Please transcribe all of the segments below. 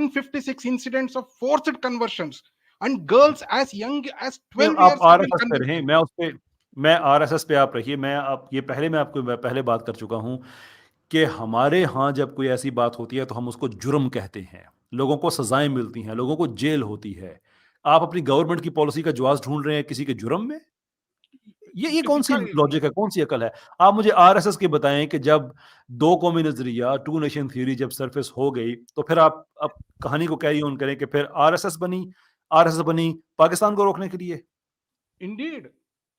156 incidents of forced conversions, and girls as young as 12 आप years have been RSS पे converted. रहें, मैं RSS पे आप रहिए। मैं आपको पहले बात कर चुका हूं कि हमारे यहाँ जब कोई ऐसी बात होती है तो हम उसको जुर्म कहते हैं, लोगों को सजाएं मिलती हैं, लोगों को जेल होती है। आप अपनी गवर्नमेंट की पॉलिसी का जवाब ढूंढ रहे हैं किसी के जुर्म में? ये कौन सी Because लॉजिक है, कौन सी अकल है? आप मुझे आरएसएस के बताएं कि जब दो कौमी नजरिया, टू नेशन थ्योरी जब सरफेस हो गई, तो फिर आप अब कहानी को कैरी ऑन करें कि फिर आरएसएस बनी पाकिस्तान को रोकने के लिए। इंडीड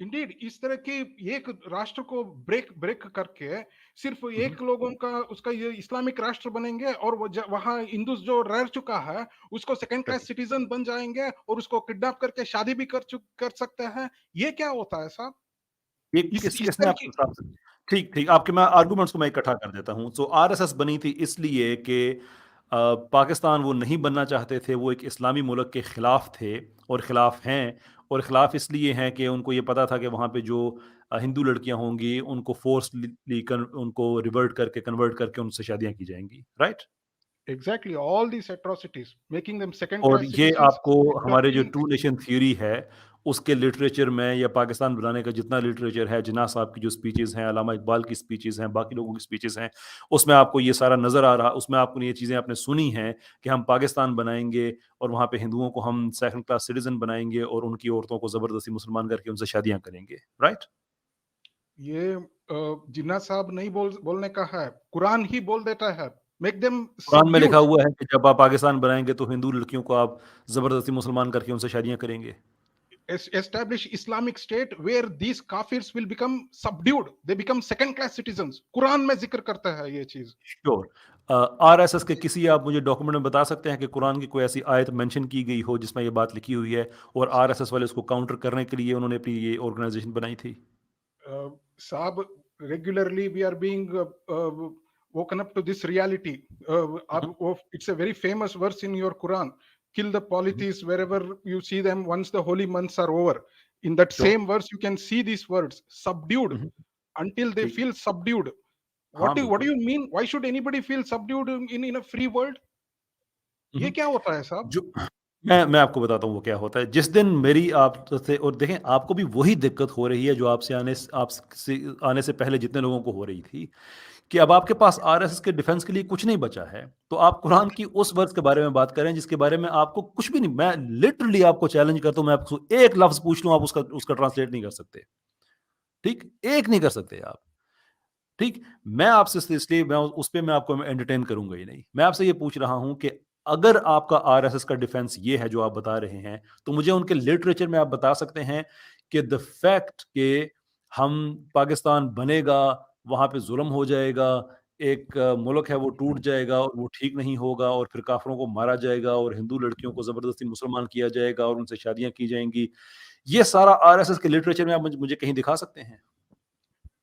इंडीड इस तरह की एक राष्ट्र को ब्रेक ब्रेक करके सिर्फ हम्म, एक लोगों का उसका ये इस्लामिक राष्ट्र बनेंगे, और वो वहाँ हिंदू जो रह चुका है उसको सेकंड क्लास सिटीजन बन जाएंगे और उसको किडनैप करके शादी भी कर सकते हैं। ये क्या होता है साहब? ये इस किसने तरह आपके की हिसाब से? ठीक ठीक, आपके मैं आर्गुमेंट्स को मैं इकट्ठा कर देता हूं। तो आरएसएस बनी थी इसलिए कि पाकिस्तान वो नहीं बनना चाहते थे, वो एक इस्लामी मुल्क के खिलाफ थे और खिलाफ हैं। और खिलाफ इसलिए हैं कि उनको ये पता था कि वहाँ पे जो हिंदू लड़कियां होंगी उनको फोर्सली उनको रिवर्ट करके कन्वर्ट करके उनसे शादियां की जाएंगी, right? Exactly all these atrocities making them second और क्लास ये सिटीजंस, आपको हमारे जो किडनैपिंग। टू नेशन थ्योरी है उसके लिटरेचर में, या पाकिस्तान बनाने का जितना लिटरेचर है, जिन्ना साहब की जो स्पीचेस हैं, अलामा इकबाल की स्पीचेस हैं, बाकी लोगों की स्पीचेस हैं, उसमें आपको ये सारा नज़र आ रहा, उसमें आपको ये चीज़ें आपने सुनी हैं कि हम पाकिस्तान बनाएंगे और वहाँ पे हिंदुओं को हम सेकंड क्लास सिटीजन बनाएंगे और उनकी औरतों को ज़बरदस्ती मुसलमान करके उनसे शादियाँ करेंगे, राइट? ये जिन्ना साहब नहीं बोलने का है, कुरान ही बोल देता है, मेक देम कुरान में लिखा सबड्यूड, हुआ है कि जब आप पाकिस्तान बनाएंगे तो हिंदू लड़कियों को आप ज़बरदस्ती मुसलमान करके उनसे शादियाँ करेंगे। establish Islamic State where these kafirs will become subdued, they become second class citizens. Quran में जिक्र करता है ये चीज। श्योर। आरएसएस के किसी आप मुझे डॉक्यूमेंट में बता सकते हैं कि कुरान की कोई ऐसी आयत मेंशन की गई हो जिसमें ये बात लिखी हुई है और आरएसएस वाले उसको काउंटर करने के लिए उन्होंने अपनी ये ऑर्गेनाइजेशन बनाई थी? साहब regularly we are being woken up to this reality. Hmm, It's a very famous verse in your Quran, kill the hmm, polytheists wherever you see them once the holy months are over. In that sure. same verse you can see these words, subdued, hmm, until they ठीक। feel subdued. हाँ, What do बिल्कुल। you mean? Why should anybody feel subdued in a free world? ये हम्म, क्या होता है साहब? जो मैं आपको बताता हूँ वो क्या होता है। जिस दिन मेरी आपसे, और देखें आपको भी वही दिक्कत हो रही है जो आपसे आने से पहले जितने लोगों को हो रही थी, कि अब आपके पास आरएसएस के डिफेंस के लिए कुछ नहीं बचा है, तो आप कुरान की उस वर्स के बारे में बात करें जिसके बारे में आपको कुछ भी नहीं। मैं लिटरली आपको चैलेंज करता हूं, मैं आपको एक लफ्ज पूछ लूं, आप उसका उसका ट्रांसलेट नहीं कर सकते। ठीक, एक नहीं कर सकते आप। ठीक, मैं आपसे इसलिए मैं उस पे मैं आपको एंटरटेन करूंगा ही नहीं। मैं आपसे ये पूछ रहा हूं कि अगर आपका आरएसएस का डिफेंस ये है जो आप बता रहे हैं, तो मुझे उनके लिटरेचर में आप बता सकते हैं कि द फैक्ट के हम पाकिस्तान बनेगा, वहां पे जुल्म हो जाएगा, एक मुल्क है वो टूट जाएगा और वो ठीक नहीं होगा और फिर काफरों को मारा जाएगा और हिंदू लड़कियों को जबरदस्ती मुसलमान किया जाएगा और उनसे शादियां की जाएंगी, ये सारा आरएसएस के लिटरेचर में आप मुझे कहीं दिखा सकते हैं?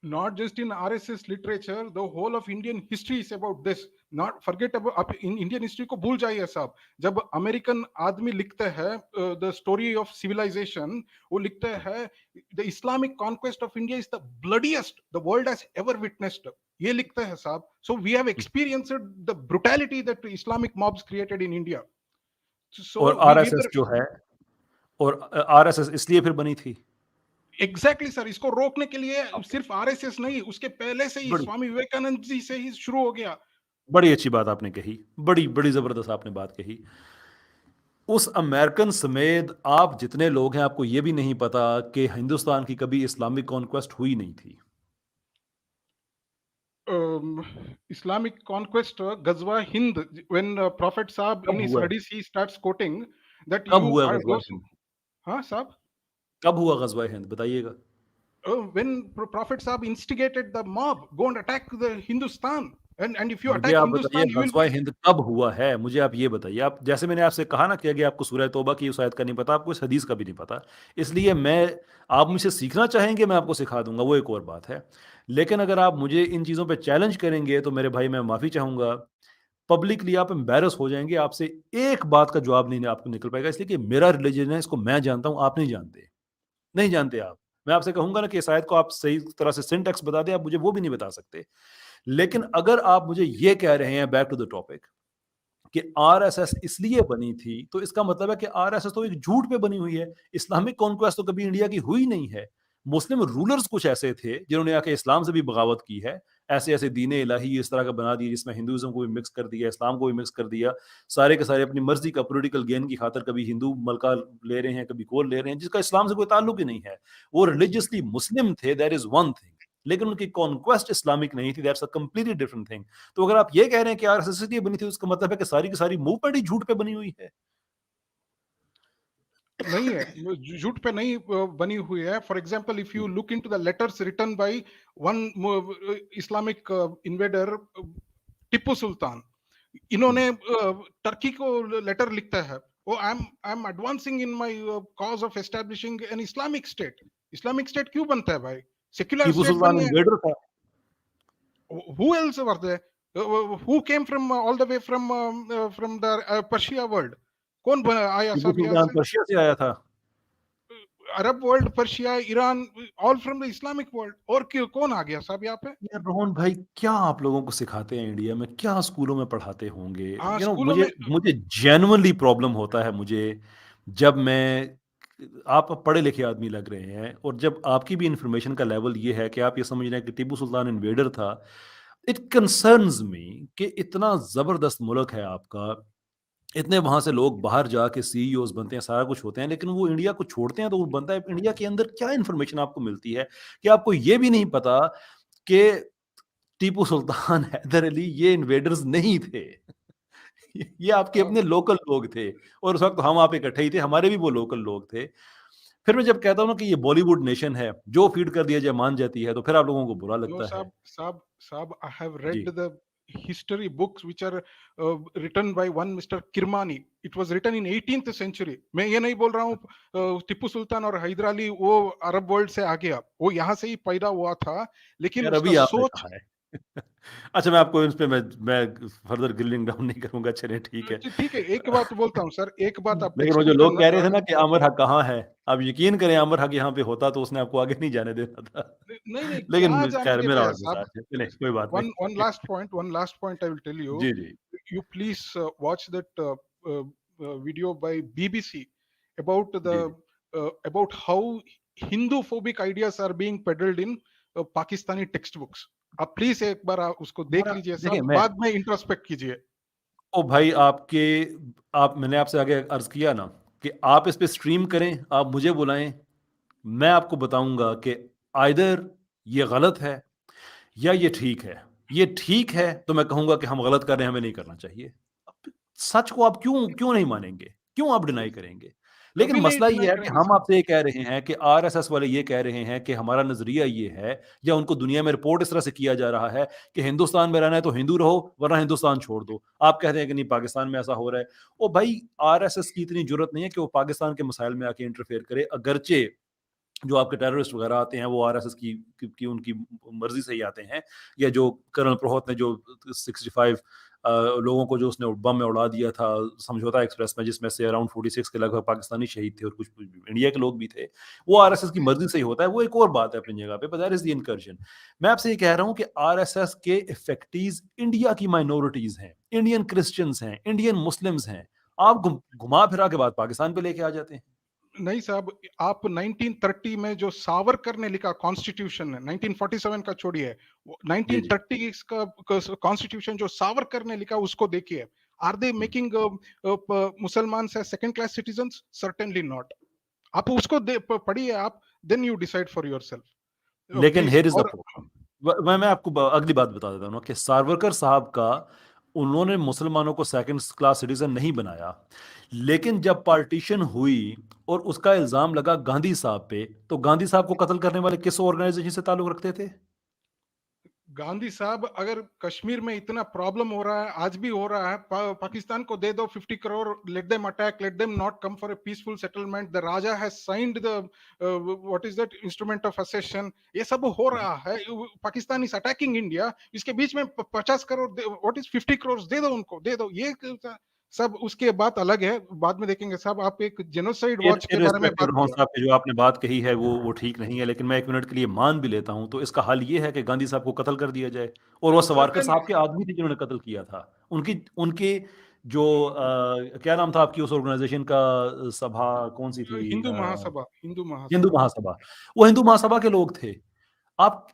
Not just in RSS literature, the whole of Indian history is about this. Not forget about in Indian history को भूल जाइए साहब। जब अमेरिकन आदमी लिखते हैं the story of civilization, वो लिखते हैं the Islamic conquest of India is the bloodiest the world has ever witnessed. ये लिखते हैं साहब। So we have experienced the brutality that Islamic mobs created in India. और So we आरएसएस were जो है, और आरएसएस इसलिए फिर बनी थी। एग्जैक्टली सर, इसको रोकने के लिए सिर्फ आरएसएस नहीं, उसके पहले से ही बड़ी स्वामी विवेकानंद जी से ही शुरू हो गया। बड़ी अच्छी बात आपने कही, बड़ी बड़ी जबरदस्त आपने बात कही। उस अमेरिकन समेत आप जितने लोग हैं, आपको यह भी नहीं पता कि हिंदुस्तान की कभी इस्लामिक कॉन्क्वेस्ट हुई नहीं थी। Islamic conquest, Ghazwa Hind, when Prophet Saab in कब his हुआ? hadith he starts quoting that कब you हुआ are गजवा those who, Hind? huh, Saab? कब हुआ गजवा हिंद, बताइएगा। When Prophet Saab instigated the mob, go and attack the Hindustan, and if you मुझे attack आप बताइए Hindustan, you will गजवा be. हिंद कब हुआ है, मुझे आप ये बताइए। आप जैसे मैंने आपसे कहा ना कि अगर आपको सूरह तौबा की उस आयत का नहीं पता, आपको इस हदीस का भी नहीं पता, इसलिए आप मुझसे सीखना चाहेंगे, मैं आपको सिखा दूंगा, वो एक और बात है। लेकिन अगर आप मुझे इन चीज़ों पे चैलेंज करेंगे तो मेरे भाई मैं माफ़ी चाहूँगा, पब्लिकली आप एम्बैरस हो जाएंगे, आपसे एक बात का जवाब नहीं आपको निकल पाएगा, इसलिए कि मेरा रिलीजन है, इसको मैं जानता हूँ, आप नहीं जानते, नहीं जानते आप। मैं आपसे कहूंगा ना कि इस आयत को आप सही तरह से सिंटैक्स बता दें, आप मुझे वो भी नहीं बता सकते। लेकिन अगर आप मुझे ये कह रहे हैं, बैक टू द टॉपिक, कि आरएसएस इसलिए बनी थी, तो इसका मतलब है कि आरएसएस तो एक झूठ पे बनी हुई है। इस्लामिक कॉन्क्वेस्ट तो कभी इंडिया की हुई नहीं है। मुस्लिम रूलर्स कुछ ऐसे थे जिन्होंने आके इस्लाम से भी बगावत की है। ऐसे-ऐसे दीन इलाही इस तरह का बना दिया जिसमें हिंदुइज़्म को भी मिक्स कर दिया, इस्लाम को भी मिक्स कर दिया। सारे के सारे अपनी मर्ज़ी का पॉलिटिकल गेन की खातिर कभी हिंदू मलका ले रहे हैं, कभी कोल ले रहे हैं, जिसका इस्लाम से कोई ताल्लुक ही नहीं है। वो रिलिजियसली मुस्लिम थे, दैट इज़ वन थिंग। लेकिन उनकी कॉन्क्वेस्ट इस्लामिक नहीं थी, that's a completely different thing. तो अगर आप ये कह रहे हैं कि आरएसएस इसलिए बनी थी, उसका मतलब है कि सारी की सारी मूवमेंट ही झूठ पे बनी हुई है। नहीं है, झूठ पे नहीं बनी हुई है। For example, if you look into the letters written by one Islamic invader, Tipu Sultan, हुँ। इन्होंने टर्की को लेटर लिखता है, O I am advancing in my cause of establishing an Islamic state. Islamic state क्यों बनता है भाई? सेक्युलर टीपू स्टेट सुल्तान बनिए। इन्वेडर था। Who else were there? Who came from all the way from the Persia world? कौन आया टीपू साहब यहाँ सुल्तान से? पर्शिया से आया था। Arab world, Persia, Iran, all from the Islamic world. और कौन आ गया साहब यहाँ पे? यार रोहन भाई, क्या आप लोगों को सिखाते हैं इंडिया में? क्या स्कूलों में पढ़ाते होंगे? हाँ, स्कूलों मुझे में। मुझे जेन्युइनली प्रॉब्लम होता है मुझे, जब मैं आप पढ़े लिखे आदमी लग रहे हैं और जब आपकी भी इंफॉर्मेशन का लेवल ये है कि आप ये समझ रहे हैं कि टीपू सुल्तान इन्वेडर था। इट कंसर्न्स मी कि इतना ज़बरदस्त मुल्क है आपका, इतने वहाँ से लोग बाहर जाके सीईओज़ बनते हैं, सारा कुछ होते हैं, लेकिन वो इंडिया को छोड़ते हैं तो वो बनता है इंडिया के अंदर क्या इन्फॉर्मेशन आपको मिलती है कि आपको ये भी नहीं पता कि टीपू सुल्तान, हैदर अली ये इन्वेडर्स नहीं थे। ये आपके अ, अपने लोकल लोग थे और उस वक़्त हम आप इकट्ठे ही थे, हमारे भी वो लोकल लोग थे। फिर मैं जब कहता हूँ ना कि ये बॉलीवुड नेशन है, जो फीड कर दिया जाए मान जाती है, तो फिर आप लोगों को बुरा No, लगता है। Saab, I have ji. read the history books which are written by one Mr. Kirmani. It was written in 18th century. मैं ये नहीं बोल रहा हूँ टिप्पू सुल्तान और हैदर अली वो अरब वर्ल्ड से आ गया, वो यहाँ से ही पैदा हुआ था, लेकिन यार उसका अभी आपने सोच। कहा है। अच्छा, मैं आपको इस पे मैं फर्दर ड्रिलिंग डाउन नहीं करूँगा, चलिए ठीक है। ठीक है, एक बात बोलता हूँ सर, एक बात आप लेकिन वो जो एक्सपेक्ट लोग करना कह रहे थे सर। ना कि अमर हक कहाँ है? आप यकीन करें अमर हक यहाँ पे होता तो उसने आपको आगे नहीं जाने देना था। नहीं नहीं, लेकिन क्या जाने खैर मेरा देता है और साहब? मज़ाक है। चलिए कोई बात one नहीं। last point I will tell you. जी, जी। You please watch that video by BBC about the जी, जी। about how Hindu phobic ideas are being peddled in Pakistani textbooks. आप प्लीज एक बार उसको देख हमारा लीजिए देखिए साहब, मैं बाद में इंट्रोस्पेक्ट कीजिए। ओ भाई आपके आप मैंने आपसे आगे अर्ज़ किया ना कि आप इस पे स्ट्रीम करें, आप मुझे बुलाएँ, मैं आपको बताऊँगा कि आइदर ये गलत है या ये ठीक है। ये ठीक है तो मैं कहूँगा कि हम गलत कर रहे हैं, हमें नहीं करना चाहिए। अब सच को आप क्यों क्यों नहीं मानेंगे? क्यों आप डिनाई करेंगे? लेकिन कभी नहीं मसला ये डिनाई है कि करेंगे हम साहब। आपसे ये कह रहे हैं कि आरएसएस वाले ये कह रहे हैं कि हमारा नज़रिया ये है या उनको दुनिया में रिपोर्ट इस तरह से किया जा रहा है कि हिंदुस्तान में रहना है तो हिंदू रहो, वरना हिंदुस्तान छोड़ दो। आप कहते हैं कि नहीं पाकिस्तान में ऐसा हो रहा है। ओ भाई, आरएसएस की इतनी जुर्रत नहीं है कि वो पाकिस्तान के मसाइल में आके इंटरफेयर करे, अगरचे जो आपके टेररिस्ट वगैरह आते हैं वो आरएसएस की उनकी मर्जी से ही आते हैं, या जो कर्नल प्रोहत ने जो 65 लोगों को जो उसने बम में उड़ा दिया था समझौता एक्सप्रेस में, जिसमें से अराउंड 46 के लगभग पाकिस्तानी शहीद थे और कुछ इंडिया के लोग भी थे, वो आरएसएस की मर्जी से ही होता है। वो एक और बात है अपनी जगह पे, but that is the incursion. मैं आपसे ये कह रहा हूँ कि आरएसएस के इफेक्टीज इंडिया की माइनॉरिटीज हैं, इंडियन क्रिश्चियंस हैं, इंडियन मुस्लिम्स हैं। आप घुमा फिरा के बात पाकिस्तान पे लेके आ जाते हैं। नहीं साहब, आप 1930 में जो सावरकर ने लिखा कॉन्स्टिट्यूशन है, 1947 का छोड़िए, जी, जी। 1930 का कॉन्स्टिट्यूशन जो सावरकर ने लिखा उसको देखिए। Are they hmm. मेकिंग मुसलमान से second class citizens? Certainly not. आप उसको पढ़िए आप, then you decide for yourself लेकिन प्लीज। हियर इज द और प्रॉब्लम। मैं आपको अगली बात बता देता हूँ ना कि सावरकर साहब का, उन्होंने मुसलमानों को सेकंड क्लास सिटीजन नहीं बनाया, लेकिन जब पार्टीशन हुई और उसका इल्जाम लगा गांधी साहब पे, तो गांधी साहब को कत्ल करने वाले किस ऑर्गेनाइजेशन से ताल्लुक रखते थे? गांधी साहब, अगर कश्मीर में इतना प्रॉब्लम हो रहा है, आज भी हो रहा है, पाकिस्तान को दे दो 50 crore, let them attack, let them not come for a peaceful settlement, the raja has signed the what is that instrument of accession, ये सब हो रहा है। पाकिस्तान इज अटैकिंग इंडिया, इसके बीच में 50 करोड़, व्हाट इज 50 करोड़ दे दो उनको, दे दो ये सब। उसके बात अलग है, बाद में देखेंगे साहब। आप एक जेनोसाइड वॉच के बारे में इर्रेस्पेक्टिव बात रोहन किया। साहब की जो आपने बात कही है वो ठीक नहीं है, लेकिन मैं 1 मिनट के लिए मान भी लेता हूं, तो इसका हल ये है कि गांधी साहब को कत्ल कर दिया जाए। और वो सावरकर सर्टेनली। साहब के आदमी थे जिन्होंने कत्ल किया था। उनकी उनके जो क्या नाम था आपकी उस ऑर्गेनाइजेशन का, सभा कौन सी थी, हिंदू महासभा, हिंदू हिंदू महासभा। महासभा, वो हिंदू महासभा के लोग थे। आप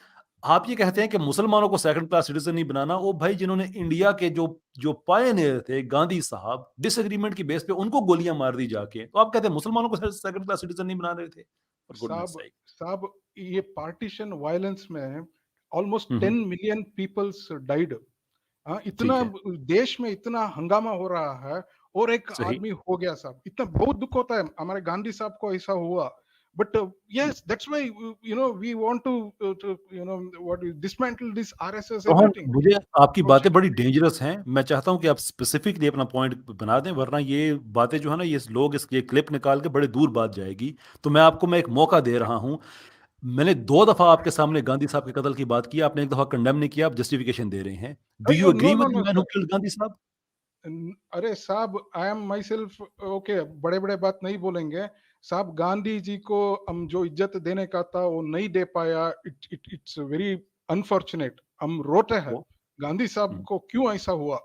आप ये कहते हैं कि मुसलमानों को सेकंड क्लास सिटीजन नहीं बनाना, वो भाई जिन्होंने इंडिया के जो जो पायनियर थे गांधी साहब, डिसएग्रीमेंट की बेस पे उनको गोलियां मार दी जाके, तो आप कहते हैं मुसलमानों को सेकंड क्लास सिटीजन नहीं बना रहे थे, फॉर गुडनेस साहब सेक। साहब ये पार्टीशन वायलेंस में ऑलमोस्ट हम्म, 10 मिलियन पीपल्स डाइड। हाँ, इतना ठीक है, देश में इतना हंगामा हो रहा है और एक सही। आदमी हो गया साहब, इतना बहुत दुख होता है। हमारे गांधी साहब को ऐसा हुआ, but yes that's why we want to what dismantle this RSS Rohan, everything. मुझे आपकी बातें बड़ी डेंजरस हैं, मैं चाहता हूं कि आप स्पेसिफिकली अपना पॉइंट बना दें, वरना ये बातें जो है ना, ये लोग ये क्लिप निकाल के बड़े दूर बात जाएगी। तो मैं एक मौका दे रहा हूं। मैंने 2 दफा आपके सामने गांधी साहब के कत्ल की बात की, आपने एक दफा कंडेम नहीं किया, आप जस्टिफिकेशन दे रहे हैं। Do you no agree no with the no man who sir, killed Gandhi साहब? अरे साहब I am myself okay, बड़े बड़े बात नहीं बोलेंगे साहब। गांधी जी को हम जो इज्जत देने का था वो नहीं दे पाया। इट्स वेरी अनफॉर्चुनेट, हम रोते हैं वो गांधी साहब हम्म, को क्यों ऐसा हुआ।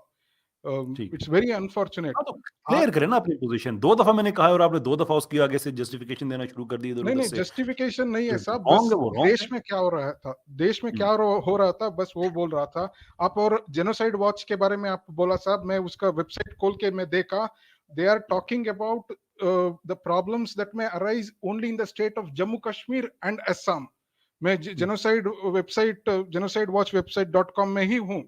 ठीक है। It's very unfortunate. हाँ, तो क्लियर करें ना अपनी पोजीशन। 2 दफा मैंने कहा है और आपने 2 दफा उसकी आगे से जस्टिफिकेशन देना शुरू कर दी इधर नहीं उधर नहीं, से। जस्टिफिकेशन नहीं है साहब, बस रॉन्ग है, वो रॉन्ग देश है। में क्या हो रहा था, देश में हम्म, क्या हो रहा था, बस वो बोल रहा था। आप और जेनोसाइड वॉच के बारे में आप बोला साहब, मैं उसका वेबसाइट खोल के मैं देखा। They are talking about the problems that may arise only in the state of Jammu Kashmir and Assam. मैं hmm, genocide website, genocide watch website .com में ही हूँ।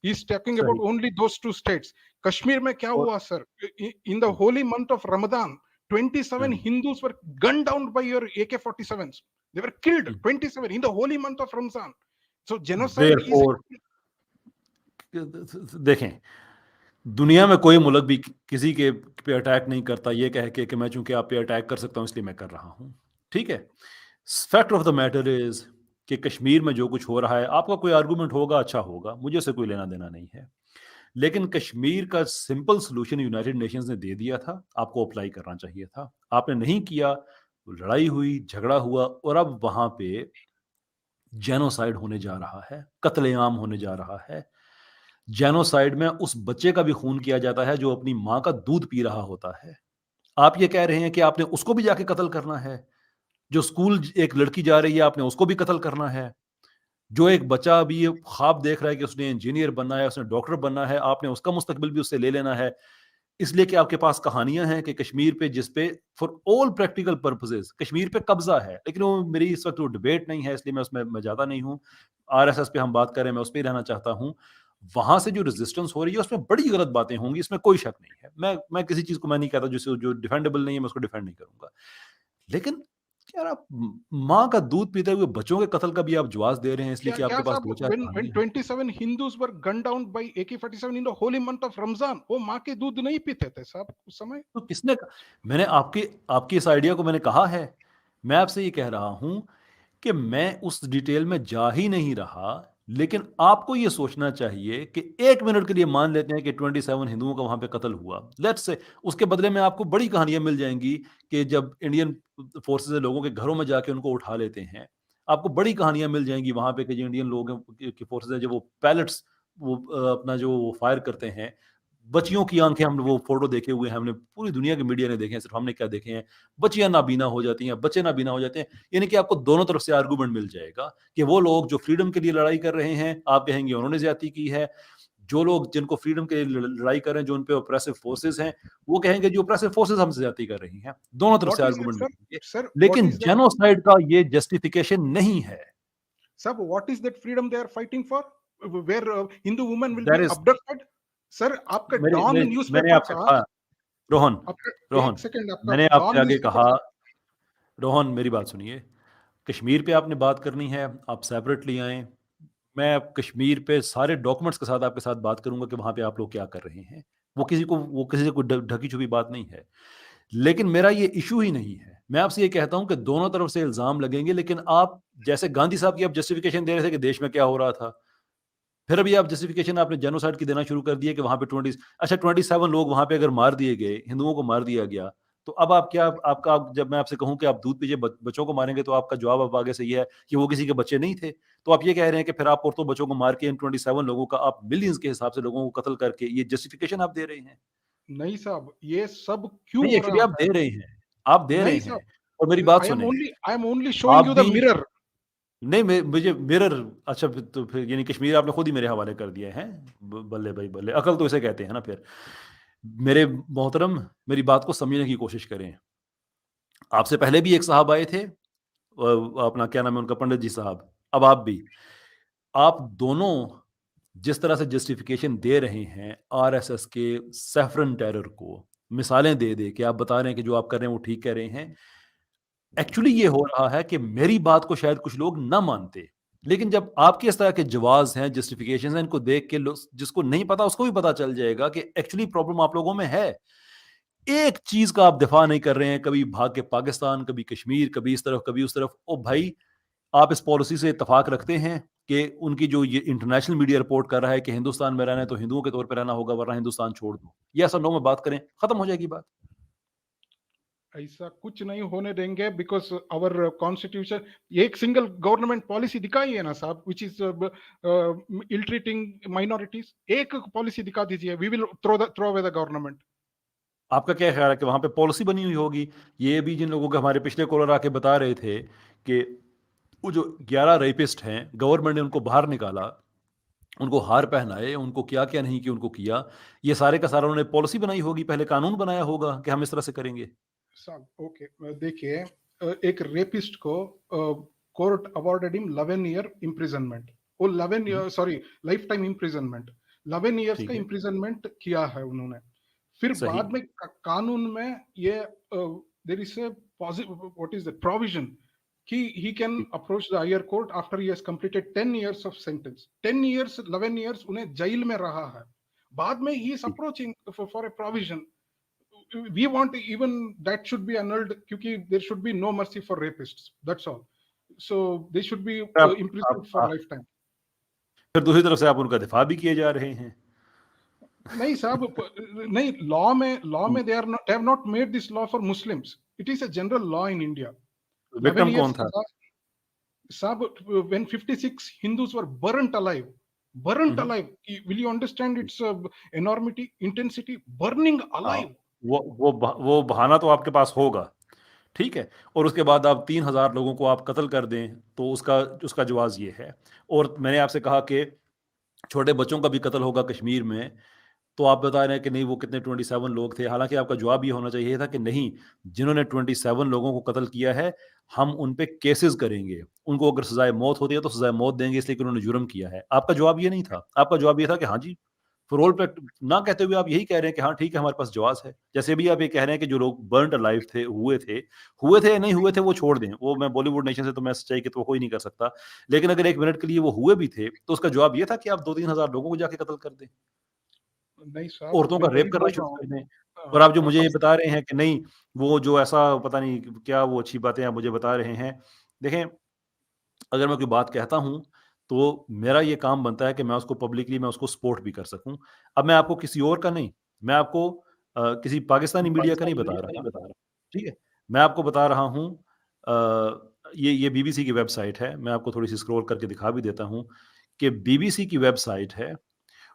ही इज टॉकिंग अबाउट सही। Only those two states. Kashmir में क्या और हुआ sir, in the holy month of Ramzan 27 hmm, Hindus were gunned down by your AK-47s. They were killed, 27 in the holy month of Ramzan. So genocide is therefore देखें, दुनिया में कोई मुल्क भी किसी के पे अटैक नहीं करता ये कह के कि मैं चूंकि आप पे अटैक कर सकता हूं इसलिए मैं कर रहा हूं। ठीक है। Fact of the matter is कि कश्मीर में जो कुछ हो रहा है, आपका कोई आर्गुमेंट होगा, अच्छा होगा, मुझे उससे कोई लेना देना नहीं है। लेकिन कश्मीर का सिंपल सोल्यूशन यूनाइटेड नेशंस ने दे दिया था, आपको अप्लाई करना चाहिए था, आपने नहीं किया। लड़ाई हुई, झगड़ा हुआ, और अब वहां पे जेनोसाइड होने जा रहा है, कत्लेआम होने जा रहा है। जेनोसाइड में उस बच्चे का भी खून किया जाता है जो अपनी माँ का दूध पी रहा होता है। आप ये कह रहे हैं कि आपने उसको भी जाके कत्ल करना है? जो स्कूल एक लड़की जा रही है, आपने उसको भी कत्ल करना है? जो एक बच्चा अभी ये ख्वाब देख रहा है कि उसने इंजीनियर बनना है, उसने डॉक्टर बनना है, आपने उसका मुस्तकबिल भी उससे ले लेना है? इसलिए कि आपके पास कहानियां हैं कि कश्मीर पे, जिस पे for all practical purposes Kashmir पे कब्जा है, लेकिन वो मेरी इस वक्त वो डिबेट नहीं है, इसलिए मैं ज्यादा नहीं हूँ। आरएसएस पे हम बात करें, मैं उस पर ही रहना चाहता हूँ। वहां से जो रेजिस्टेंस हो रही है उसमें बड़ी गलत बातें होंगी, इसमें कोई शक नहीं है। मैं किसी चीज को मैं नहीं कहता जिससे जो डिफेंडेबल नहीं है मैं उसको डिफेंड नहीं करूंगा। लेकिन यार, आप माँ का दूध पीते हुए बच्चों के कत्ल का भी आप जवाब दे रहे हैं इसलिए क्या कि क्या आपके पास साहब, दो चार when कहानियां हैं। 27 Hindus were gunned down by AK-47 in the holy month of Ramzan, वो माँ के दूध नहीं पीते थे साहब उस समय। तो मैंने आपकी आपकी इस आइडिया को मैंने कहा है। मैं आपसे ये कह रहा हूं कि मैं उस डिटेल में जा ही नहीं रहा, लेकिन आपको ये सोचना चाहिए कि 1 मिनट के लिए मान लेते हैं कि 27 हिंदुओं का वहां पे कत्ल हुआ, लेट्स से, उसके बदले में आपको बड़ी कहानियां मिल जाएंगी कि जब इंडियन फोर्सेस लोगों के घरों में जाके उनको उठा लेते हैं। आपको बड़ी कहानियां मिल जाएंगी वहां पे कि जो इंडियन लोग हैं की फोर्सेस है, जो वो पैलेट्स वो अपना जो फायर करते हैं। बच्चियों की आंखें, हम वो फोटो देखे हुए हैं, हमने पूरी दुनिया के मीडिया ने देखे हैं, सिर्फ हमने क्या देखे हैं? बच्चियां नाबीना हो जाती हैं, बच्चे नाबीना हो जाते हैं। यानी कि आपको दोनों तरफ से आर्गुमेंट मिल जाएगा कि वो लोग जो फ्रीडम के लिए लड़ाई कर रहे हैं, आप कहेंगे उन्होंने ज्यादती की है। जो लोग जिनको फ्रीडम के लिए लड़ाई कर रहे हैं, जो उन पे ऑप्रेसिव फोर्सेस हैं, वो कहेंगे जो ऑप्रेसिव फोर्सेस हमसे ज्यादती कर रही हैं। दोनों तरफ से What is that argument sir? मिलेंगे। Sir, what लेकिन is that? जेनोसाइड का ये जस्टिफिकेशन नहीं है। Sir, what is that freedom they are fighting for? Where Hindu women will that be is abducted? Sir आपका डॉन मैंने न्यूज़पेपर आपसे का, कहा, रोहन, आपका एक रोहन, सेकंड, आपका मैंने आपसे डॉन आगे न्यूज़पेपर। कहा, रोहन मेरी बात सुनिए। कश्मीर पे आपने बात करनी है, आप सेपरेटली आए। मैं कश्मीर पे सारे डॉक्यूमेंट्स के साथ आपके साथ बात करूंगा कि वहां पे आप लोग क्या कर रहे हैं। वो किसी से कोई ढकी छुपी बात नहीं है। लेकिन मेरा ये इशू ही नहीं है। मैं आपसे ये कहता हूं कि दोनों तरफ से इल्जाम लगेंगे, लेकिन आप जैसे गांधी साहब की आप जस्टिफिकेशन दे रहे थे कि देश में क्या हो रहा था, फिर अभी आप जस्टिफिकेशन आपने जेनोसाइड की देना शुरू कर दिया कि वहां पे 27 लोग वहां पे अगर मार दिए गए, हिंदुओं को मार दिया गया, तो अब आप क्या, आपका जब मैं आपसे कहूं कि आप दूध पीजिए बच्चों को मारेंगे, तो आपका जवाब अब आगे से ये है कि वो किसी के बच्चे नहीं थे। तो आप ये कह रहे हैं कि फिर आप औरतों बच्चों को मार के इन 27 लोगों का आप मिलियंस के हिसाब से लोगों को कत्ल करके ये जस्टिफिकेशन आप दे रहे हैं। नहीं साहब, ये सब क्यों नहीं, हो एक्चुअली रहा आप है? दे रहे हैं, आप दे रहे नहीं हैं। साहब, और मेरी बात सुनें, आई एम ओनली शोइंग आप यू द भी मिरर। नहीं, मैं मुझे मिरर, अच्छा तो फिर यानी कश्मीर आपने खुद ही मेरे हवाले कर दिया है। बल्ले भाई बल्ले, अकल तो इसे कहते हैं ना फिर। मेरे मोहतरम, मेरी बात को समझने की कोशिश करें। आपसे पहले भी एक साहब आए थे, अपना क्या नाम है उनका, पंडित जी साहब। अब आप भी, आप दोनों जिस तरह से जस्टिफिकेशन दे रहे हैं आरएसएस के सैफरन टेरर को, मिसालें दे दे के आप बता रहे हैं कि जो आप कर रहे हैं वो ठीक कह रहे हैं। एक्चुअली ये हो रहा है कि मेरी बात को शायद कुछ लोग ना मानते, लेकिन जब आपके इस तरह के जवाब हैं, जस्टिफिकेशन हैं, इनको देख के लोग, जिसको नहीं पता उसको भी पता चल जाएगा कि एक्चुअली प्रॉब्लम आप लोगों में है। एक चीज का आप दिफा नहीं कर रहे हैं, कभी भाग के पाकिस्तान, कभी कश्मीर, कभी इस तरफ, कभी उस तरफ। ओ भाई, आप इस पॉलिसी से इत्तेफाक रखते हैं कि उनकी जो ये इंटरनेशनल मीडिया रिपोर्ट कर रहा है कि हिंदुस्तान में रहना है तो हिंदुओं के तौर पर रहना होगा, वरना हिंदुस्तान छोड़ दो, ये ऐसा नो में बात करें, खत्म हो जाएगी बात। ऐसा कुछ नहीं होने देंगे, बिकॉज आवर कॉन्स्टिट्यूशन, एक सिंगल गवर्नमेंट पॉलिसी दिखाई है ना साहब, which is ill treating minorities. एक पॉलिसी दिखा दीजिए, we will throw away the government. आपका क्या ख्याल है कि वहां पे पॉलिसी बनी हुई होगी? ये भी जिन लोगों के हमारे पिछले कॉलर आके बता रहे थे कि वो जो 11 रेपिस्ट हैं, गवर्नमेंट ने उनको बाहर निकाला, उनको हार पहनाए, उनको क्या क्या नहीं किया, उनको किया, ये सारे का सारा उन्होंने पॉलिसी बनाई होगी, पहले कानून बनाया होगा कि हम इस तरह से करेंगे। साहब ओके, देखिए, एक रेपिस्ट को court awarded him 11 year imprisonment. वो 11 hmm, year, sorry, life time imprisonment, 11 years का ठीक है, इम्प्रिजनमेंट किया है उन्होंने। फिर सही। बाद में कानून में ये there is a what is the provision कि ही कैन ठीक। Approach the higher court after he has completed 10 years of sentence. 10 years, 11 years उन्हें जेल में रहा है, बाद में ही इज ठीक। Approaching for a provision. We want even that should be annulled, क्योंकि there should be no mercy for rapists, that's all. So they should be आप, imprisoned for lifetime. फिर दूसरी तरफ से आप उनका दिफा भी किए जा रहे हैं। नहीं साहब, नहीं, लॉ में they have not made this law for Muslims. It is a general law in India. 11 victim कौन years था? साहब, when 56 Hindus were burnt alive, burnt hmm, alive, will you understand its enormity, intensity? Burning हाँ, alive. वो बहाना तो आपके पास होगा, ठीक है। और उसके बाद आप 3,000 लोगों को आप कत्ल कर दें, तो उसका उसका जवाब ये है। और मैंने आपसे कहा कि छोटे बच्चों का भी कत्ल होगा कश्मीर में, तो आप बता रहे हैं कि नहीं वो कितने 27 लोग थे। हालांकि आपका जवाब ये होना चाहिए था कि नहीं, जिन्होंने 27 लोगों को कत्ल किया है, हम उन पे केसेस करेंगे, उनको अगर सजाए मौत होती है तो सजाए मौत देंगे, इसलिए कि उन्होंने जुर्म किया है। आपका जवाब ये नहीं था। आपका जवाब ये था कि हाँ जी, रोल पे ना कहते हुए आप यही कह रहे हैं कि हाँ ठीक है, हमारे पास जवाब है। जैसे भी आप ये कह रहे हैं कि जो लोग बर्न्ड अलाइव थे, हुए थे या नहीं हुए थे वो छोड़ दें, वो मैं बॉलीवुड नेशन से तो मैं सच्चाई की तो कोई नहीं कर सकता, लेकिन अगर 1 मिनट के लिए वो हुए भी थे तो उसका जवाब ये था कि आप 2-3 हज़ार लोगों को जाके कत्ल कर दें, नहीं साहब, औरतों का मैं रेप वही करना बोल रहा शुरू हूँ। कर दें। और आप जो मुझे ये अब बता रहे हैं कि नहीं, वो जो ऐसा पता नहीं क्या वो अच्छी बातें आप मुझे बता रहे हैं। देखें, अगर मैं कोई बात कहता हूँ, तो मेरा ये काम बनता है कि मैं उसको पब्लिकली मैं उसको सपोर्ट भी कर सकूँ। अब मैं आपको किसी और का नहीं, मैं आपको किसी पाकिस्तानी मीडिया का नहीं पाकिस्तानी बता मीडिया का नहीं रहा, बता रहा। ठीक है? मैं आपको बता रहा हूँ, ये बीबीसी की वेबसाइट है, मैं आपको थोड़ी-सी स्क्रॉल करके दिखा भी देता हूँ कि बीबीसी की वेबसाइट है,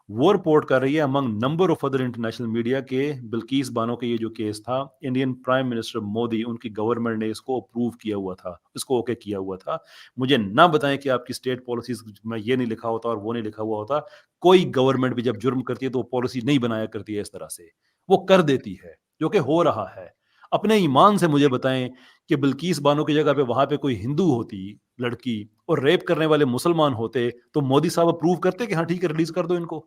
वो रिपोर्ट कर रही है among number of other international media के बिल्किस बानो के ये जो केस था, इंडियन प्राइम मिनिस्टर मोदी, उनकी गवर्नमेंट ने इसको अप्रूव किया हुआ था, इसको ओके किया हुआ था। मुझे ना बताएं कि आपकी स्टेट पॉलिसीज में ये नहीं लिखा होता और वो नहीं लिखा हुआ होता। कोई गवर्नमेंट भी जब जुर्म करती है तो वो पॉलिसी नहीं बनाया करती है इस तरह से, वो कर देती है, जो कि हो रहा है। अपने ईमान से मुझे बताएं कि बिल्किस बानो की जगह पे वहां पे कोई हिंदू होती लड़की और रेप करने वाले मुसलमान होते, तो मोदी साहब अप्रूव करते कि हाँ ठीक है, रिलीज कर दो इनको।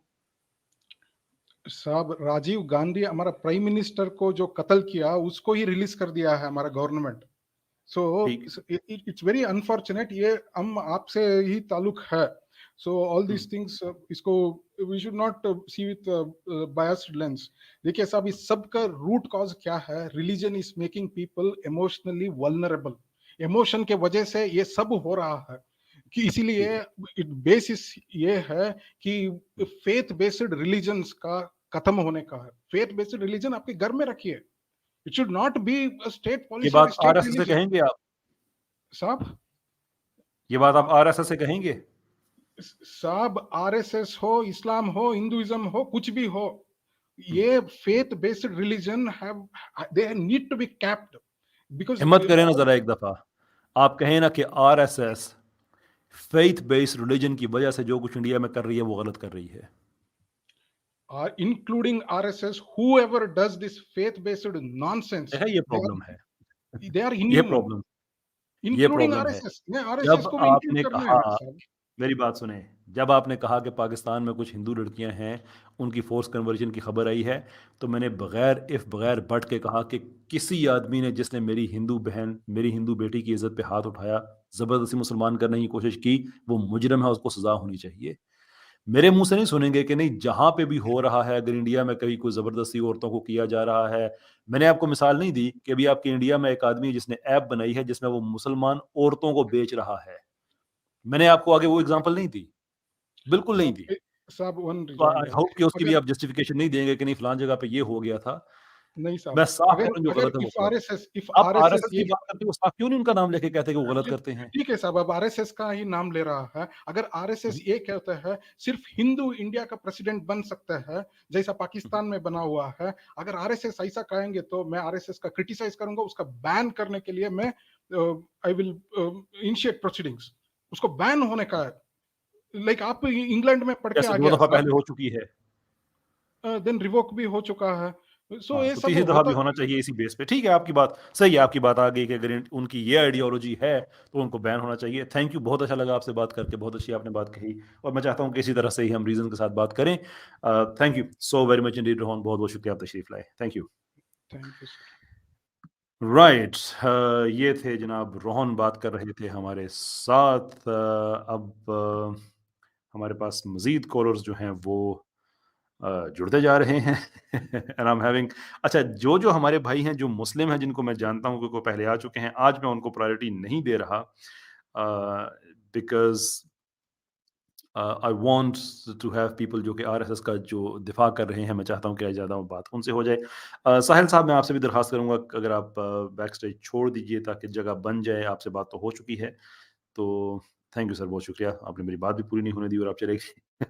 साहब, राजीव गांधी हमारा प्राइम मिनिस्टर को जो कत्ल किया, उसको ही रिलीज कर दिया है हमारा गवर्नमेंट। सो ठीक। इट्स वेरी अनफॉर्चुनेट, ये हम आपसे ही ताल्लुक है। So all hmm, these things, इसको we should not see with biased lens. देखिए साहब, इस सब का रूट कॉज क्या है? Religion is making people emotionally vulnerable. Emotion के वजह से ये सब हो रहा है, कि ठीक इसीलिए है। बेसिस ये है कि फेथ बेस्ड रिलीजन्स का खत्म होने का है। फेथ बेस्ड रिलीजन आपके घर में रखिए। It should not be state ये पॉलिसी और बात स्टेट आरएसएस से रिलीजन। कहेंगे आप? साहब, ये बात आप आरएसएस से कहेंगे? साहब, आरएसएस हो, इस्लाम हो, हिंदुइज्म हो, कुछ भी हो, ये faith based religion have, they need to be capped because हिम्मत करें ना जरा एक दफा, आप कहें ना कि आरएसएस फेथ बेस्ड रिलीजन की वजह से जो कुछ इंडिया में कर रही है वो गलत कर रही है। including RSS, whoever does this faith based nonsense, है ये प्रॉब्लम है, they are ये inhuman, प्रॉब्लम ये including प्रॉब्लम है। RSS। मैं RSS जब को भी इंक्लूड आपने करना है कहा, साहब। मेरी बात सुने, जब आपने कहा कि पाकिस्तान में कुछ हिंदू लड़कियां हैं, उनकी फोर्स कन्वर्जन की खबर आई है, तो मैंने बगैर इफ बगैर बट के कहा कि किसी आदमी ने जिसने मेरी हिंदू बहन, मेरी हिंदू बेटी की इज्जत पे हाथ उठाया, जबरदस्ती मुसलमान करने की कोशिश की, वो मुजरिम है, उसको सजा होनी चाहिए। मेरे मुंह से नहीं सुनेंगे कि नहीं, जहां पे भी हो रहा है, अगर इंडिया में कहीं कोई जबरदस्ती औरतों को किया जा रहा है, मैंने आपको मिसाल नहीं दी कि अभी आपके इंडिया में एक आदमी है जिसने ऐप बनाई है जिसमें वो मुसलमान औरतों को बेच रहा है, मैंने आपको आगे वो एग्जांपल नहीं दी, बिल्कुल नहीं दी। साहब वन तो आई रिजॉइंडर, होप कि उसकी भी अगर आप जस्टिफिकेशन नहीं देंगे कि नहीं फलां जगह पे ये हो गया था। नहीं साहब, मैं साफ कह अगर रहा हूं, जो अगर गलत है वो इफ गलत है। आरएसएस इफ आप आरएसएस आरएसएस की ये बात करते हो, साफ क्यों नहीं उनका नाम लेके कहते कि वो गलत करते हैं? ठीक है साहब, अब आरएसएस का ही नाम ले रहा है। अगर आरएसएस ये कहता है सिर्फ हिंदू इंडिया का प्रेसिडेंट बन सकता है जैसा पाकिस्तान में बना हुआ है, अगर आरएसएस ऐसा कहेंगे तो मैं आरएसएस का क्रिटिसाइज करूंगा, उसका बैन करने के लिए मैं आई विल इनिशिएट प्रोसीडिंग्स, उसको बैन होने का है। लाइक आप इंग्लैंड में पढ़ के जैसे आ 2 गया दफा साहब, पहले हो चुकी है। देन रिवोक भी हो चुका है, सो हाँ, ये तो सब तीसरी दफा भी होता। होना चाहिए इसी बेस पे। ठीक है, आपकी बात सही है, आपकी बात आ गई कि अगर उनकी ये आइडियोलॉजी है तो उनको बैन होना चाहिए। थैंक यू, बहुत अच्छा लगा आपसे बात करके, बहुत अच्छी आपने बात कही, और मैं चाहता हूँ कि इसी तरह से ही हम रीजन के साथ बात करें। Thank you so very much Indeed Rohan, बहुत बहुत शुक्रिया आप तशरीफ लाए। Thank you. Thank you sir. Right, ये थे जनाब रोहन, बात कर रहे थे हमारे साथ। अब हमारे पास मजीद कॉलर्स जो हैं वो जुड़ते जा रहे हैं। एंड आई एम हैविंग, अच्छा, जो जो हमारे भाई हैं जो मुस्लिम हैं, जिनको मैं जानता हूँ क्योंकि वो पहले आ चुके हैं, आज मैं उनको प्रायोरिटी नहीं दे रहा, because I want to have people जो कि आरएसएस का जो दिफा कर रहे हैं, मैं चाहता हूँ कि ज़्यादा बात उनसे हो जाए। साहिल साहब, मैं आपसे भी दरखास्त करूँगा अगर आप बैक स्टेज छोड़ दीजिए ताकि जगह बन जाए। आपसे बात तो हो चुकी है, तो थैंक यू सर, बहुत शुक्रिया, आपने मेरी बात भी पूरी नहीं होने दी और आप चले गए।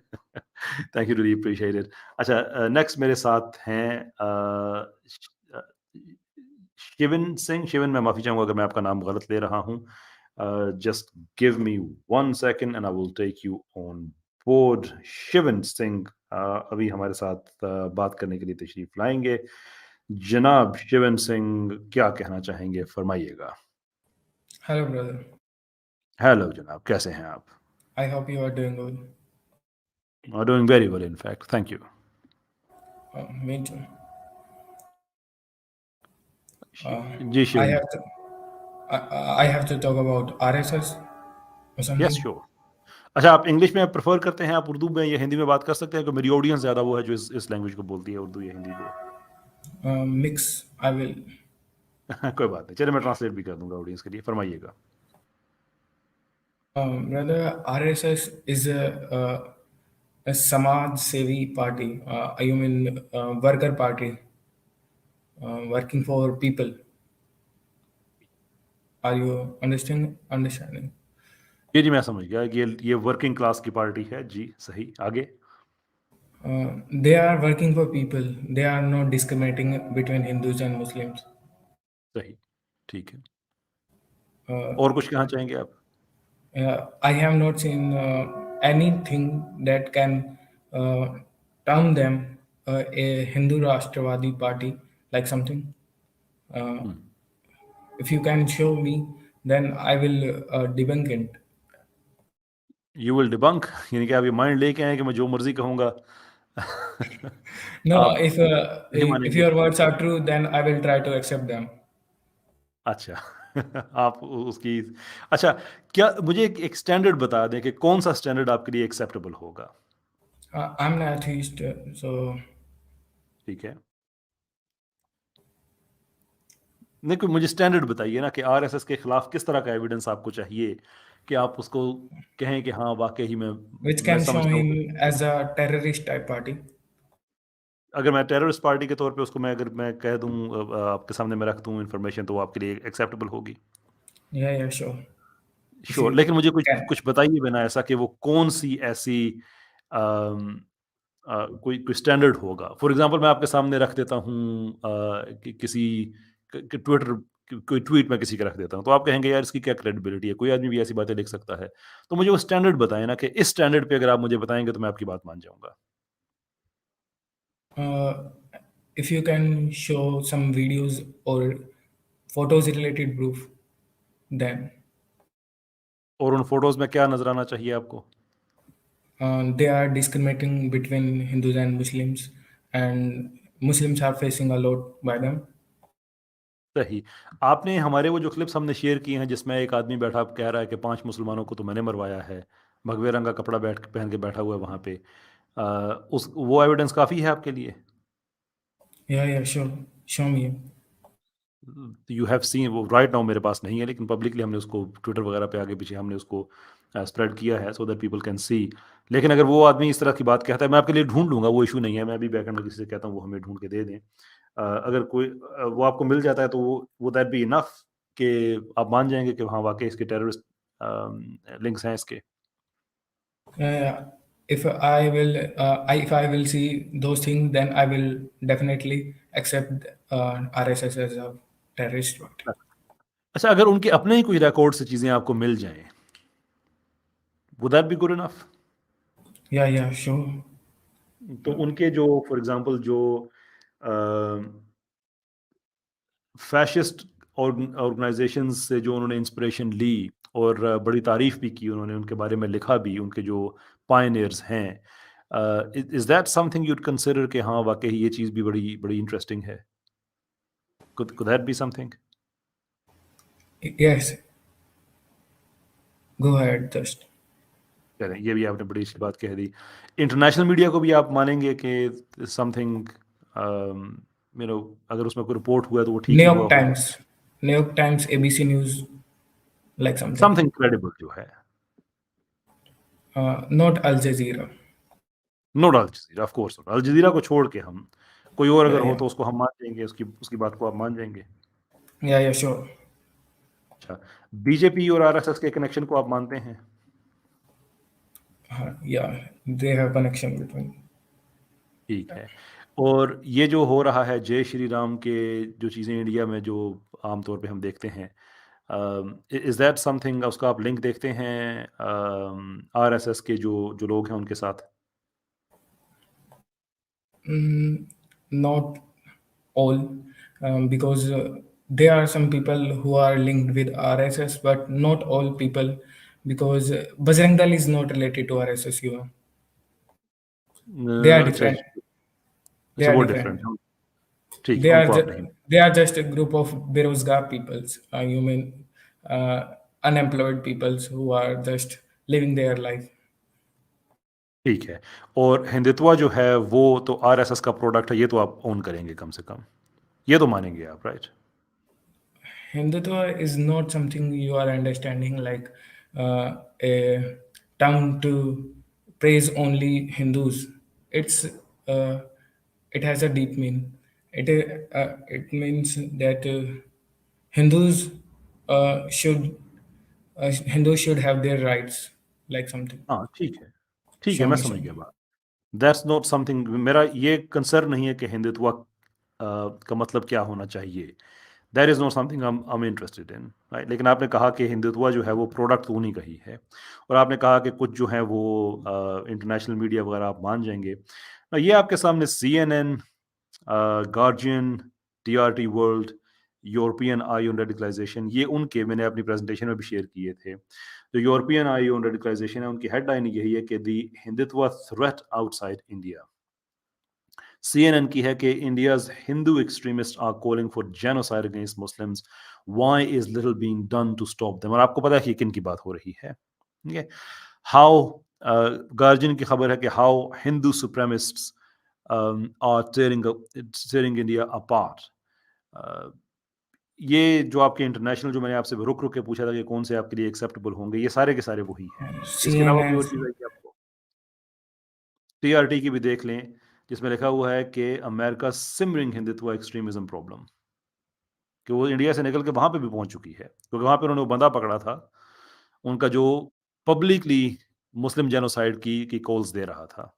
Thank you, really appreciate it. अच्छा, नेक्स्ट मेरे साथ हैं शिवन सिंह। शिवन, मैं माफ़ी चाहूँगा अगर मैं आपका नाम गलत ले रहा हूँ। Just give me 1 second and I will take you on board. Shivan Singh अभी हमारे साथ बात करने के लिए तशरीफ लाएंगे। जनाब शिवन सिंह, क्या कहना चाहेंगे, फरमाइएगा। Hello, brother. हेलो जनाब, कैसे हैं आप? I hope you are doing good. Doing very well in fact, thank you. Me too. जी I Shivan, have to. I have to talk about RSS or yes something. Sure. अच्छा, आप English में prefer करते हैं, आप उर्दू में या हिंदी में बात कर सकते हैं, क्योंकि मेरी ऑडियंस ज़्यादा वो है जो इस लैंग्वेज को बोलती है, उर्दू या हिंदी को। Mix. I will. कोई बात नहीं, चलिए मैं ट्रांसलेट भी कर दूंगा ऑडियंस के लिए, फरमाइएगा। Brother, RSS is a Samaj Sevi party. I mean, worker party, working for people. Are you understanding? जी मैं समझ गया, ये वर्किंग क्लास की पार्टी है जी, सही, आगे। They are working for people. They are not discriminating between Hindus and Muslims. सही, ठीक है। Uh, और कुछ कहना चाहेंगे आप? I have not seen anything that can term them a Hindu Rashtravadi party, like something. If you can show me, then I will debunk it. You will debunk, यानी कि आप ये माइंड लेके आए कि मैं जो मर्जी कहूंगा No, आप if नहीं if मानेंगे? your words are true, then I will try to accept them. अच्छा। आप उसकी, अच्छा, क्या मुझे एक स्टैंडर्ड बता दें कि कौन सा स्टैंडर्ड आपके लिए एक्सेप्टेबल होगा? I'm an atheist, so ठीक है, नहीं, कोई मुझे स्टैंडर्ड बताइए ना कि आरएसएस के खिलाफ किस तरह का एविडेंस आपको चाहिए कि आप उसको कहें कि हाँ वाकई ही which मैं can show समझता हूँ कि him as a terrorist type party. अगर मैं टेररिस्ट पार्टी के तौर पे उसको अगर मैं कह दूं, आपके सामने मैं रख दूं इन्फॉर्मेशन, तो वो आपके लिए एक्सेप्टेबल होगी? Yeah, sure. If sure, you लेकिन मुझे कुछ can. कुछ बताइए बिना ऐसा कि वो कौन सी ऐसी कोई स्टैंडर्ड होगा। फॉर एग्ज़ाम्पल मैं आपके सामने रख देता हूँ कि किसी क ट्विटर कोई ट्वीट मैं किसी का रख देता हूँ, तो आप कहेंगे यार इसकी क्या क्रेडिबिलिटी है? कोई आदमी भी ऐसी बातें लिख सकता है। तो मुझे वो स्टैंडर्ड बताएँ ना कि इस स्टैंडर्ड पे अगर आप मुझे बताएँगे तो मैं आपकी बात मान जाऊँगा। If you can show some videos or photos related proof, then और उन फ़ोटोज़ में क्या नज़र आना चाहिए आपको? they are discriminating between Hindus and Muslims, and Muslims are facing a lot by them. सही। आपने हमारे वो जो क्लिप्स हमने शेयर किए हैं जिसमें एक आदमी बैठा कह रहा है कि 5 मुसलमानों को तो मैंने मरवाया है, भगवे रंग का कपड़ा पहन के बैठा हुआ है वहाँ पे। अ, उस वो एविडेंस काफ़ी है आपके लिए? Yeah, sure. Show me. You have seen वो राइट नाउ मेरे पास नहीं है लेकिन पब्लिकली हमने उसको ट्विटर वगैरह पे आगे पीछे हमने उसको स्प्रेड किया है so that people can see. लेकिन अगर वो आदमी इस तरह की बात कहता है मैं आपके लिए ढूंढ लूंगा, वो इशू नहीं है। मैं अभी बैकएंड में किसी से कहता हूँ वो हमें ढूंढ के दे दें। अगर कोई वो आपको मिल जाता है तो वो दैट बी इनफ कि आप मान जाएंगे कि हाँ वाकई इसके टेररिस्ट लिंक्स हैं इसके। Uh, if I will see those things, then I will definitely accept RSS as a terrorist party. अच्छा, अगर उनके अपने ही कोई रिकॉर्ड से चीज़ें आपको मिल जाएं, would that be good enough? Yeah, sure. तो उनके जो फॉर एग्जांपल जो फैशिस्ट ऑर्गेनाइजेशंस से जो उन्होंने इंस्पिरेशन ली और बड़ी तारीफ भी की उन्होंने, उनके बारे में लिखा भी, उनके जो पायनियर्स हैं, is that something you'd consider कि हाँ वाकई ये चीज़ भी बड़ी बड़ी इंटरेस्टिंग है? Could that be something? Yes, go ahead. Just करें, ये भी आपने बड़ी अच्छी बात कह दी। इंटरनेशनल मीडिया को भी आप मानेंगे कि समथिंग यू नो अगर उसमें कोई रिपोर्ट हुआ है तो वो ठीक New ही हुआ York होगा, Times, New York Times, ABC News, like something. Something credible जो है। Not Al Jazeera. Not Al Jazeera, of course Al Jazeera को छोड़ के हम कोई और Yeah, अगर हो yeah, तो उसको हम मान जाएँगे, उसकी उसकी बात को आप मान जाएँगे। yeah, sure. अच्छा, बीजेपी और आरएसएस के कनेक्शन को आप मानते हैं? Yeah, they have connection between. ठीक है। और ये जो हो रहा है जय श्री राम के जो चीज़ें इंडिया में जो आम तौर पे हम देखते हैं, इज़ दैट समथिंग उसका आप लिंक देखते हैं आरएसएस के जो जो लोग हैं उनके साथ? Not all, because there are some people who are linked with RSS, but not all people, because Bajrang Dal is not related to RSS. They are अच्छा, different. They अच्छा are वो different. डिफरेंट है। ठीक है, उनको आप नहीं। They are just a group of berozgar peoples. You mean unemployed peoples who are just living their life. ठीक है। और हिंदुत्व जो है वो तो आरएसएस का प्रोडक्ट है, ये तो आप ओन करेंगे कम से कम। ये तो मानेंगे आप, right? Hindutva is not something you are understanding like a term to praise only Hindus. It's it has a deep meaning. It means that Hindus should Hindus should have their rights, like something. हाँ, ठीक है, Show मैं me, समझ show गया me. बात। That's not something मेरा ये concern नहीं है कि हिंदुत्व का मतलब क्या होना चाहिए। That is not something I am interested in, right? लेकिन आपने कहा कि हिंदुत्व जो है वो प्रोडक्ट तो उन्हीं का ही है और आपने कहा कि कुछ जो है वो इंटरनेशनल मीडिया वगैरह आप मान जाएँगे। ये आपके सामने CNN, Guardian, TRT World, European Eye on Radicalisation, ये उनके मैंने अपनी प्रेजेंटेशन में भी शेयर किए थे। जो यूरोपियन आई ऑन रेडिकलाइजेशन है उनकी हेडलाइन यही है कि the Hindutva threat outside India. CNN की है कि India's Hindu extremist are calling for genocide against Muslims, why is little being done to stop them. और आपको पता है कि किन की बात हो रही है, ठीक है? हाउ गार्जियन की खबर है कि how Hindu supremacists are tearing India apart. ये जो आपके इंटरनेशनल जो मैंने आपसे रुक रुक के पूछा था कि कौन से आपके लिए एक्सेप्टेबल होंगे, ये सारे के सारे वही हैं। इसके अलावा कोई CNN. और चीज़ आई आपको? टीआरटी की भी देख लें जिसमें लिखा हुआ है कि America simmering Hindutva extremism problem, कि वो इंडिया से निकल के वहां पे भी पहुंच चुकी है क्योंकि वहां पे उन्होंने वो बंदा पकड़ा था उनका जो पब्लिकली मुस्लिम जेनोसाइड की कॉल्स दे रहा था।